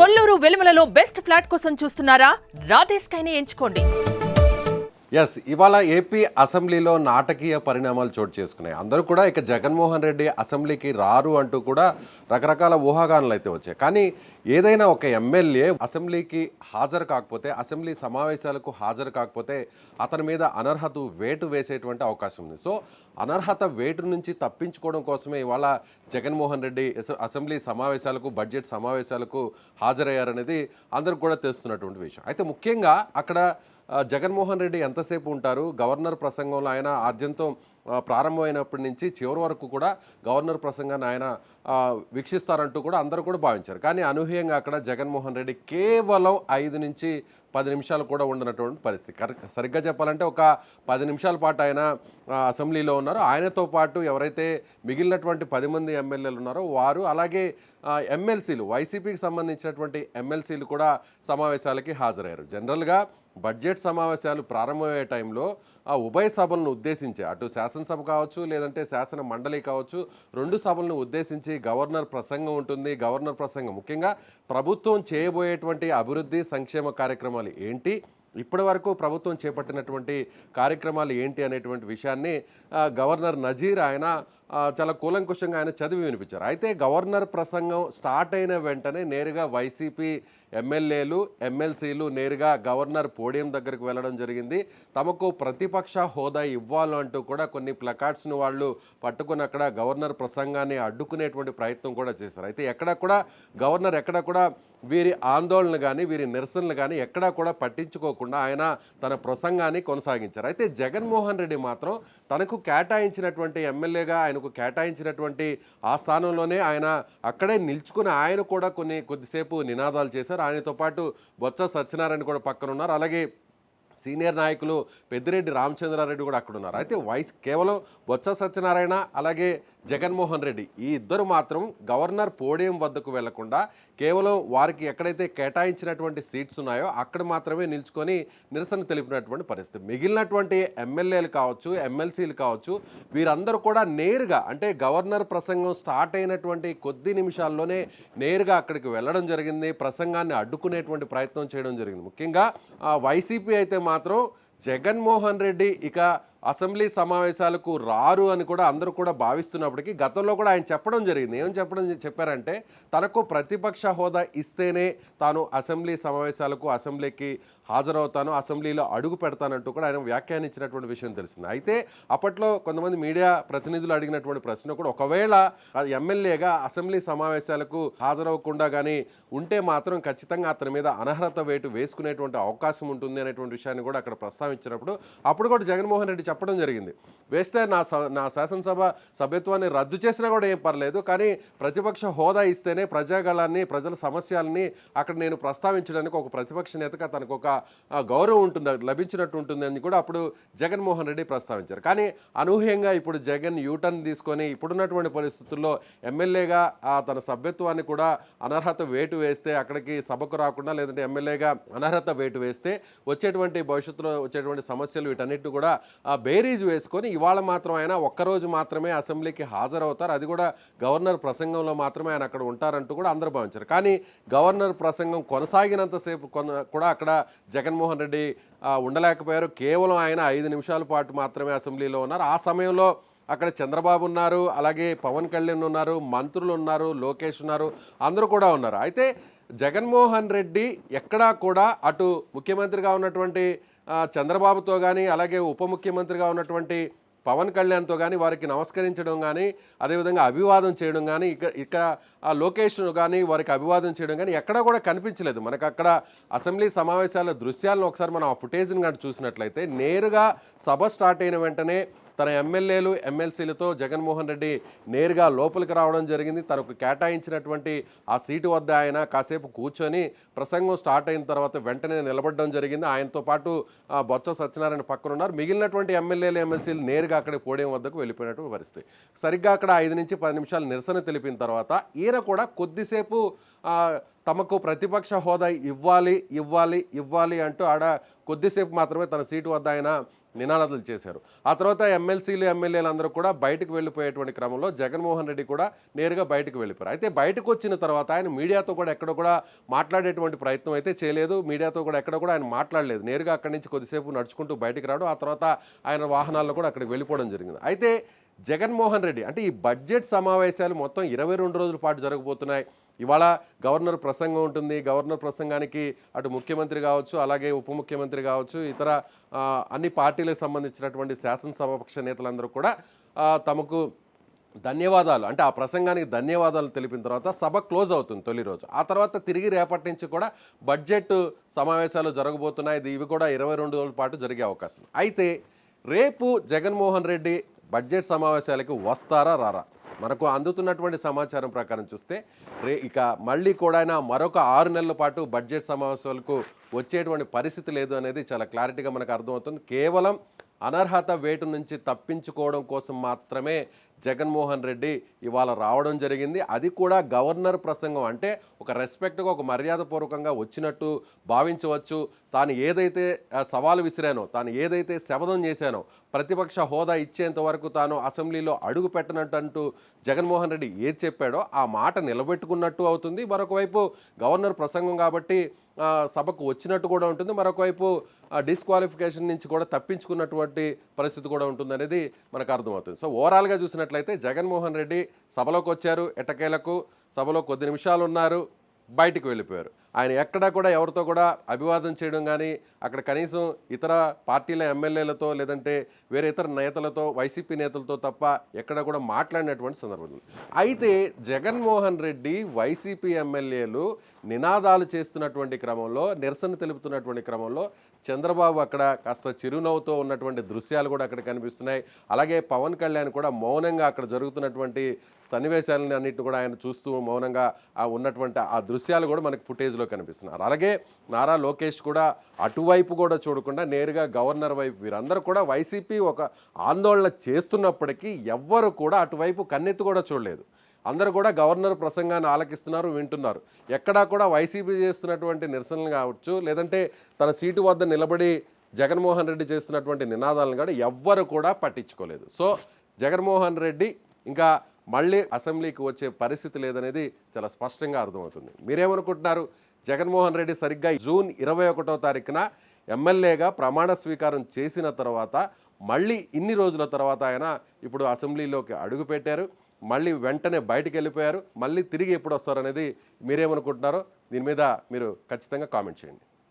Kolluru వెలుమలలో best flat కోసం చూస్తున్నారా? రాధేస్కైనే ఎంచుకోండి. ఎస్, ఇవాళ ఏపీ అసెంబ్లీలో నాటకీయ పరిణామాలు చోటు చేసుకున్నాయి. అందరూ కూడా ఇక జగన్మోహన్ రెడ్డి అసెంబ్లీకి రారు అంటూ కూడా రకరకాల ఊహాగానాలు అయితే వచ్చాయి. కానీ ఏదైనా ఒక ఎమ్మెల్యే అసెంబ్లీకి హాజరు కాకపోతే, అసెంబ్లీ సమావేశాలకు హాజరు కాకపోతే అతని మీద అనర్హత వేటు వేసేటువంటి అవకాశం ఉంది. సో అనర్హత వేటు నుంచి తప్పించుకోవడం కోసమే ఇవాళ జగన్మోహన్ రెడ్డి అసెంబ్లీ సమావేశాలకు, బడ్జెట్ సమావేశాలకు హాజరయ్యారనేది అందరికి కూడా తెలుస్తున్నటువంటి విషయం. అయితే ముఖ్యంగా అక్కడ జగన్మోహన్ రెడ్డి ఎంతసేపు ఉంటారు? గవర్నర్ ప్రసంగంలో ఆయన ఆద్యంతం ప్రారంభమైనప్పటి నుంచి చివరి వరకు కూడా గవర్నర్ ప్రసంగాన్ని ఆయన వీక్షిస్తారంటూ కూడా అందరూ కూడా భావించారు. కానీ అనూహ్యంగా అక్కడ జగన్మోహన్ రెడ్డి కేవలం 5 నుంచి 10 నిమిషాలు కూడా ఉండనటువంటి పరిస్థితి. సరిగ్గా చెప్పాలంటే ఒక 10 నిమిషాల పాటు ఆయన అసెంబ్లీలో ఉన్నారు. ఆయనతో పాటు ఎవరైతే మిగిలినటువంటి 10 మంది ఎమ్మెల్యేలు ఉన్నారో వారు, అలాగే ఎమ్మెల్సీలు, వైసీపీకి సంబంధించినటువంటి ఎమ్మెల్సీలు కూడా సమావేశాలకి హాజరయ్యారు. జనరల్గా బడ్జెట్ సమావేశాలు ప్రారంభమయ్యే టైంలో ఉభయ సభలను ఉద్దేశించి, అటు శాసనసభ కావచ్చు లేదంటే శాసన మండలి కావచ్చు, 2 సభలను ఉద్దేశించి గవర్నర్ ప్రసంగం ఉంటుంది. గవర్నర్ ప్రసంగం ముఖ్యంగా ప్రభుత్వం చేయబోయేటువంటి అభివృద్ధి సంక్షేమ కార్యక్రమాలు ఏంటి, ఇప్పటి వరకు ప్రభుత్వం చేపట్టినటువంటి కార్యక్రమాలు ఏంటి అనేటువంటి విషయాన్ని గవర్నర్ నజీర్ ఆయన చాలా కూలంకుషంగా ఆయన చదివి వినిపించారు. అయితే గవర్నర్ ప్రసంగం స్టార్ట్ అయిన వెంటనే నేరుగా వైసీపీ ఎమ్మెల్యేలు, ఎమ్మెల్సీలు నేరుగా గవర్నర్ పోడియం దగ్గరకు వెళ్ళడం జరిగింది. తమకు ప్రతిపక్ష హోదా ఇవ్వాలంటూ కూడా కొన్ని ప్లకార్డ్స్ను వాళ్ళు పట్టుకుని అక్కడ గవర్నర్ ప్రసంగాన్ని అడ్డుకునేటువంటి ప్రయత్నం కూడా చేశారు. అయితే ఎక్కడ కూడా గవర్నర్ ఎక్కడ కూడా వీరి ఆందోళన కానీ వీరి నిరసనలు కానీ ఎక్కడా కూడా పట్టించుకోకుండా ఆయన తన ప్రసంగాన్ని కొనసాగించారు. అయితే జగన్మోహన్ రెడ్డి మాత్రం తనకు కేటాయించినటువంటి ఎమ్మెల్యేగా ఆయనకు కేటాయించినటువంటి ఆ స్థానంలోనే ఆయన అక్కడే నిల్చుకుని ఆయన కూడా కొద్దిసేపు నినాదాలు చేశారు. ఆయనతో పాటు బొత్స సత్యనారాయణ కూడా పక్కన ఉన్నారు. అలాగే సీనియర్ నాయకులు పెద్దిరెడ్డి రామచంద్రారెడ్డి కూడా అక్కడ ఉన్నారు. అయితే కేవలం బొత్స సత్యనారాయణ అలాగే జగన్మోహన్ రెడ్డి ఈ ఇద్దరు మాత్రం గవర్నర్ పోడియం వద్దకు వెళ్లకుండా కేవలం వారికి ఎక్కడైతే కేటాయించినటువంటి సీట్స్ ఉన్నాయో అక్కడ మాత్రమే నిల్చుకొని నిరసన తెలిపినటువంటి పరిస్థితి. మిగిలినటువంటి ఎమ్మెల్యేలు కావచ్చు, ఎమ్మెల్సీలు కావచ్చు, వీరందరూ కూడా నేరుగా, అంటే గవర్నర్ ప్రసంగం స్టార్ట్ అయినటువంటి కొద్ది నిమిషాల్లోనే నేరుగా అక్కడికి వెళ్ళడం జరిగింది. ప్రసంగాన్ని అడ్డుకునేటువంటి ప్రయత్నం చేయడం జరిగింది. ముఖ్యంగా వైసీపీ అయితే మాత్రం జగన్మోహన్ రెడ్డి ఇక అసెంబ్లీ సమావేశాలకు రారు అని కూడా అందరూ కూడా భావిస్తున్నప్పటికీ గతంలో కూడా ఆయన చెప్పడం జరిగింది. ఏమని చెప్పారంటే తనకు ప్రతిపక్ష హోదా ఇస్తేనే తాను అసెంబ్లీ సమావేశాలకు, అసెంబ్లీకి హాజరవుతాను, అసెంబ్లీలో అడుగు పెడతానంటూ కూడా ఆయన వ్యాఖ్యానించినటువంటి విషయం తెలిసింది. అయితే అప్పట్లో కొంతమంది మీడియా ప్రతినిధులు అడిగినటువంటి ప్రశ్న కూడా, ఒకవేళ ఎమ్మెల్యేగా అసెంబ్లీ సమావేశాలకు హాజరవ్వకుండా కానీ ఉంటే మాత్రం ఖచ్చితంగా అతని మీద అనర్హత వేటు వేసుకునేటువంటి అవకాశం ఉంటుంది అనేటువంటి విషయాన్ని కూడా అక్కడ ప్రస్తావించినప్పుడు అప్పుడు కూడా జగన్మోహన్ రెడ్డి చెప్పడం జరిగింది, వేస్తే నా శాసనసభ సభ్యత్వాన్ని రద్దు చేసినా కూడా ఏం పర్లేదు, కానీ ప్రతిపక్ష హోదా ఇస్తేనే ప్రజాగళాన్ని, ప్రజల సమస్యల్ని అక్కడ నేను ప్రస్తావించడానికి ఒక ప్రతిపక్ష నేతగా తనకు ఒక గౌరవం ఉంటుంది, లభించినట్టు ఉంటుంది అని కూడా అప్పుడు జగన్మోహన్ రెడ్డి ప్రస్తావించారు. కానీ అనూహ్యంగా ఇప్పుడు జగన్ యూటర్న్ తీసుకొని ఇప్పుడున్నటువంటి పరిస్థితుల్లో ఎమ్మెల్యేగా తన సభ్యత్వాన్ని కూడా అనర్హత వేటు వేస్తే, అక్కడికి సభకు రాకుండా లేదంటే ఎమ్మెల్యేగా అనర్హత వేటు వేస్తే వచ్చేటువంటి భవిష్యత్తులో వచ్చేటువంటి సమస్యలు వీటన్నిటిని కూడా బేరీజ్ వేసుకొని ఇవాళ మాత్రం ఆయన ఒక్కరోజు మాత్రమే అసెంబ్లీకి హాజరవుతారు, అది కూడా గవర్నర్ ప్రసంగంలో మాత్రమే ఆయన అక్కడ ఉంటారంటూ కూడా అందరూ భావించారు. కానీ గవర్నర్ ప్రసంగం కొనసాగినంతసేపు కూడా అక్కడ జగన్మోహన్ రెడ్డి ఉండలేకపోయారు. కేవలం ఆయన 5 నిమిషాల పాటు మాత్రమే అసెంబ్లీలో ఉన్నారు. ఆ సమయంలో అక్కడ చంద్రబాబు ఉన్నారు, అలాగే పవన్ కళ్యాణ్ ఉన్నారు, మంత్రులు ఉన్నారు, లోకేష్ ఉన్నారు, అందరూ కూడా ఉన్నారు. అయితే జగన్మోహన్ రెడ్డి ఎక్కడా కూడా అటు ముఖ్యమంత్రిగా ఉన్నటువంటి చంద్రబాబుతో కానీ, అలాగే ఉప ముఖ్యమంత్రిగా ఉన్నటువంటి పవన్ కళ్యాణ్తో కానీ వారికి నమస్కరించడం కానీ, అదేవిధంగా అభివాదం చేయడం కానీ, ఇక లోకేష్ కానీ వారికి అభివాదం చేయడం కానీ ఎక్కడా కూడా కనిపించలేదు. మనకు అక్కడ అసెంబ్లీ సమావేశాల దృశ్యాలను ఒకసారి మనం ఆ ఫుటేజ్ని కానీ చూసినట్లయితే నేరుగా సభ స్టార్ట్ అయిన వెంటనే తన ఎమ్మెల్యేలు, ఎమ్మెల్సీలతో జగన్మోహన్ రెడ్డి నేరుగా లోపలికి రావడం జరిగింది. తనకు కేటాయించినటువంటి ఆ సీటు వద్ద ఆయన కాసేపు కూర్చొని ప్రసంగం స్టార్ట్ అయిన తర్వాత వెంటనే నిలబడడం జరిగింది. ఆయనతో పాటు బొత్స సత్యనారాయణ పక్కన ఉన్నారు. మిగిలినటువంటి ఎమ్మెల్యేలు, ఎమ్మెల్సీలు నేరుగా అక్కడి పోడియం వద్దకు వెళ్ళిపోయినటువంటి పరిస్థితి. సరిగ్గా అక్కడ 5 నుంచి 10 నిమిషాలు నిరసన తెలిపిన తర్వాత ఈయన కూడా కొద్దిసేపు తమకు ప్రతిపక్ష హోదా ఇవ్వాలి ఇవ్వాలి ఇవ్వాలి అంటూ ఆడ కొద్దిసేపు మాత్రమే తన సీటు వద్ద ఆయన నినాదాలు చేశారు. ఆ తర్వాత ఎమ్మెల్సీలు ఎమ్మెల్యేలు అందరూ కూడా బయటకు వెళ్ళిపోయేటువంటి క్రమంలో జగన్మోహన్ రెడ్డి కూడా నేరుగా బయటకు వెళ్ళిపోయారు. అయితే బయటకు వచ్చిన తర్వాత ఆయన మీడియాతో కూడా ఎక్కడ కూడా మాట్లాడేటువంటి ప్రయత్నం అయితే చేయలేదు. మీడియాతో కూడా ఎక్కడ కూడా ఆయన మాట్లాడలేదు. నేరుగా అక్కడి నుంచి కొద్దిసేపు నడుచుకుంటూ బయటకు రావడం, ఆ తర్వాత ఆయన వాహనాల్లో కూడా అక్కడికి వెళ్ళిపోవడం జరిగింది. అయితే జగన్మోహన్ రెడ్డి అంటే ఈ బడ్జెట్ సమావేశాలు మొత్తం 22 రోజుల పాటు జరగబోతున్నాయి. ఇవాళ గవర్నర్ ప్రసంగం ఉంటుంది. గవర్నర్ ప్రసంగానికి అటు ముఖ్యమంత్రి కావచ్చు, అలాగే ఉప ముఖ్యమంత్రి కావచ్చు, ఇతర అన్ని పార్టీలకు సంబంధించినటువంటి శాసనసభాపక్ష నేతలందరూ కూడా తమకు ధన్యవాదాలు అంటే ఆ ప్రసంగానికి ధన్యవాదాలు తెలిపిన తర్వాత సభ క్లోజ్ అవుతుంది తొలి రోజు. ఆ తర్వాత తిరిగి రేపటి నుంచి కూడా బడ్జెట్ సమావేశాలు జరగబోతున్నాయి. ఇవి కూడా 22 రోజుల పాటు జరిగే అవకాశం. అయితే రేపు జగన్మోహన్ రెడ్డి బడ్జెట్ సమావేశాలకు వస్తారా రారా? మనకు అందుతున్నటువంటి సమాచారం ప్రకారం చూస్తే ఇక మళ్ళీ కూడా ఆయన మరొక 6 నెలల పాటు బడ్జెట్ సమావేశాలకు వచ్చేటువంటి పరిస్థితి లేదు అనేది చాలా క్లారిటీగా మనకు అర్థమవుతుంది. కేవలం అనర్హత వేటు నుంచి తప్పించుకోవడం కోసం మాత్రమే జగన్మోహన్ రెడ్డి ఇవాళ రావడం జరిగింది. అది కూడా గవర్నర్ ప్రసంగం అంటే ఒక రెస్పెక్ట్గా, ఒక మర్యాదపూర్వకంగా వచ్చినట్టు భావించవచ్చు. తాను ఏదైతే సవాలు విసిరానో, తాను ఏదైతే శపథం చేశానో, ప్రతిపక్ష హోదా ఇచ్చేంత వరకు తాను అసెంబ్లీలో అడుగు పెట్టనట్టు జగన్మోహన్ రెడ్డి ఏది చెప్పాడో ఆ మాట నిలబెట్టుకున్నట్టు అవుతుంది. మరొక వైపు గవర్నర్ ప్రసంగం కాబట్టి సభకు వచ్చినట్టు కూడా ఉంటుంది. మరొక వైపు డిస్క్వాలిఫికేషన్ నుంచి కూడా తప్పించుకున్నటువంటి పరిస్థితి కూడా ఉంటుంది అనేది మనకు అర్థమవుతుంది. సో ఓవరాల్గా చూసినట్లయితే జగన్మోహన్ రెడ్డి సభలోకి వచ్చారు, ఎట్టకేలకు సభలో కొద్ది నిమిషాలు ఉన్నారు, బయటికి వెళ్ళిపోయారు. ఆయన ఎక్కడా కూడా ఎవరితో కూడా అభివాదం చేయడం కానీ, అక్కడ కనీసం ఇతర పార్టీల ఎమ్మెల్యేలతో లేదంటే వేరే ఇతర నేతలతో, వైసీపీ నేతలతో తప్ప ఎక్కడ కూడా మాట్లాడినటువంటి సందర్భం. అయితే జగన్మోహన్ రెడ్డి వైసీపీ ఎమ్మెల్యేలు నినాదాలు చేస్తున్నటువంటి క్రమంలో, నిరసన తెలుపుతున్నటువంటి క్రమంలో చంద్రబాబు అక్కడ కాస్త చిరునవ్వుతో ఉన్నటువంటి దృశ్యాలు కూడా అక్కడ కనిపిస్తున్నాయి. అలాగే పవన్ కళ్యాణ్ కూడా మౌనంగా అక్కడ జరుగుతున్నటువంటి సన్నివేశాలని అన్నింటిని కూడా ఆయన చూస్తూ మౌనంగా ఉన్నటువంటి ఆ దృశ్యాలు కూడా మనకి ఫుటేజ్లో కనిపిస్తున్నారు. అలాగే నారా లోకేష్ కూడా అటువైపు కూడా చూడకుండా నేరుగా గవర్నర్ వైపు, వీరందరూ కూడా వైసీపీ ఒక ఆందోళన చేస్తున్నప్పటికీ ఎవ్వరు కూడా అటువైపు కన్నెత్తి కూడా చూడలేదు. అందరూ కూడా గవర్నర్ ప్రసంగాన్ని ఆలకిస్తున్నారు, వింటున్నారు. ఎక్కడా కూడా వైసీపీ చేస్తున్నటువంటి నిరసనలు కావచ్చు, లేదంటే తన సీటు వద్ద నిలబడి జగన్మోహన్ రెడ్డి చేస్తున్నటువంటి నినాదాలను కూడా ఎవ్వరు కూడా పట్టించుకోలేదు. సో జగన్మోహన్ రెడ్డి ఇంకా మళ్ళీ అసెంబ్లీకి వచ్చే పరిస్థితి లేదనేది చాలా స్పష్టంగా అర్థమవుతుంది. మీరేమనుకుంటున్నారు? జగన్మోహన్ రెడ్డి సరిగ్గా జూన్ 21వ తారీఖున ఎమ్మెల్యేగా ప్రమాణ స్వీకారం చేసిన తర్వాత మళ్ళీ ఇన్ని రోజుల తర్వాత ఆయన ఇప్పుడు అసెంబ్లీలోకి అడుగుపెట్టారు, మళ్ళీ వెంటనే బయటికి వెళ్ళిపోయారు. మళ్ళీ తిరిగి ఎప్పుడు వస్తారనేది మీరేమనుకుంటున్నారో దీని మీద మీరు ఖచ్చితంగా కామెంట్ చేయండి.